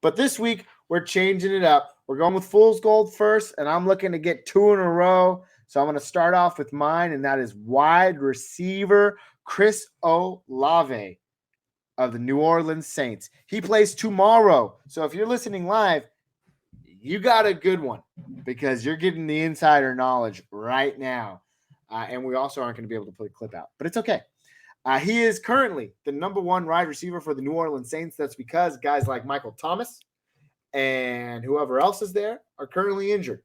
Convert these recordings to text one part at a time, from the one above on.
But this week, we're changing it up. We're going with Fool's Gold first, and I'm looking to get 2 in a row. So I'm going to start off with mine, and that is wide receiver Chris Olave of the New Orleans Saints. He plays tomorrow. So if you're listening live, you got a good one because you're getting the insider knowledge right now. And we also aren't going to be able to put a clip out, but it's okay. He is currently the number 1 wide receiver for the New Orleans Saints. That's because guys like Michael Thomas and whoever else is there are currently injured.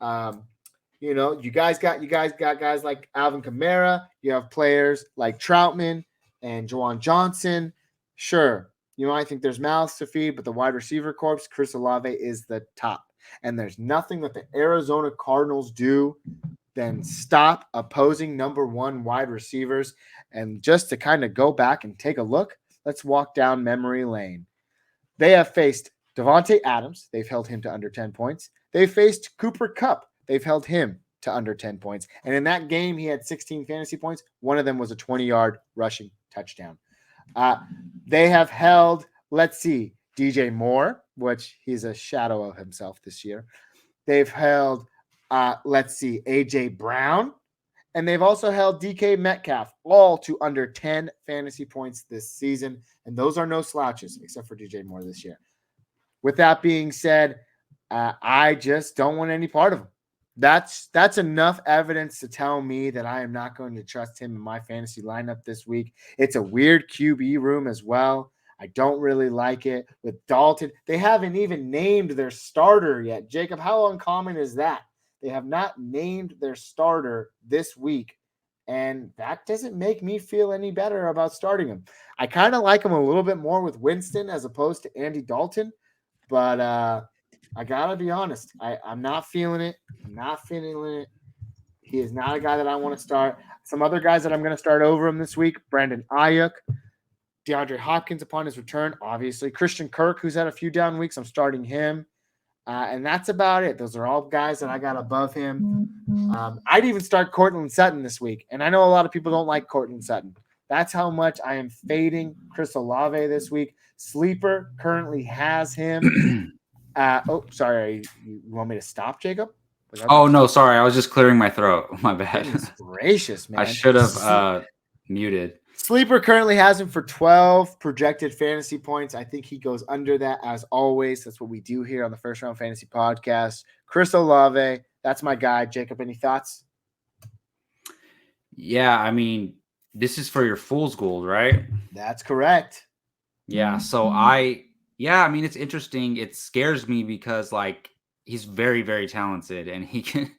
You guys got guys like Alvin Kamara. You have players like Troutman and Juwan Johnson. Sure, I think there's mouths to feed, but the wide receiver corps, Chris Olave, is the top. And there's nothing that the Arizona Cardinals do than stop opposing number 1 wide receivers. And just to kind of go back and take a look, let's walk down memory lane. They have faced Devontae Adams. They've held him to under 10 points. They faced Cooper Kupp. They've held him to under 10 points. And in that game, he had 16 fantasy points. One of them was a 20-yard rushing touchdown. They have held, DJ Moore, which he's a shadow of himself this year. They've held, A.J. Brown. And they've also held DK Metcalf, all to under 10 fantasy points this season. And those are no slouches, except for DJ Moore this year. With that being said, I just don't want any part of him. That's enough evidence to tell me that I am not going to trust him in my fantasy lineup this week. It's a weird QB room as well. I don't really like it. With Dalton, they haven't even named their starter yet. Jacob, how uncommon is that? They have not named their starter this week, and that doesn't make me feel any better about starting him. I kind of like him a little bit more with Winston as opposed to Andy Dalton, but I got to be honest. I'm not feeling it. I'm not feeling it. He is not a guy that I want to start. Some other guys that I'm going to start over him this week, Brandon Ayuk, DeAndre Hopkins upon his return, obviously. Christian Kirk, who's had a few down weeks, I'm starting him. And that's about it. Those are all guys that I got above him. I'd even start Cortland Sutton this week. And I know a lot of people don't like Cortland Sutton. That's how much I am fading Chris Olave this week. Sleeper currently has him. Sorry. You want me to stop, Jacob? No, sorry. I was just clearing my throat. My bad. Goodness gracious, man. I should have muted. Sleeper currently has him for 12 projected fantasy points. I think he goes under that as always. That's what we do here on the First Round Fantasy Podcast. Chris Olave, that's my guy. Jacob, any thoughts? Yeah, I mean, this is for your Fool's Gold, right? That's correct. Yeah, so it's interesting. It scares me because, he's very, very talented, and he can,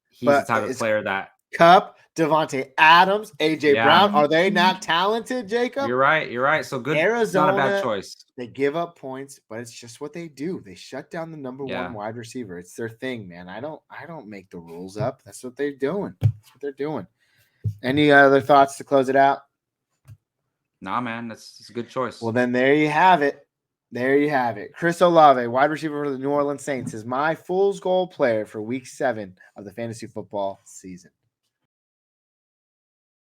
he's the type of player that... Kupp, Devontae Adams, A.J. Brown, are they not talented, Jacob? You're right. So good. Arizona, not a bad choice. They give up points, but it's just what they do. They shut down the number 1 wide receiver. It's their thing, man. I don't make the rules up. That's what they're doing. Any other thoughts to close it out? Nah, man, that's a good choice. Well, then there you have it. Chris Olave, wide receiver for the New Orleans Saints, is my Fool's Gold player for Week 7 of the fantasy football season.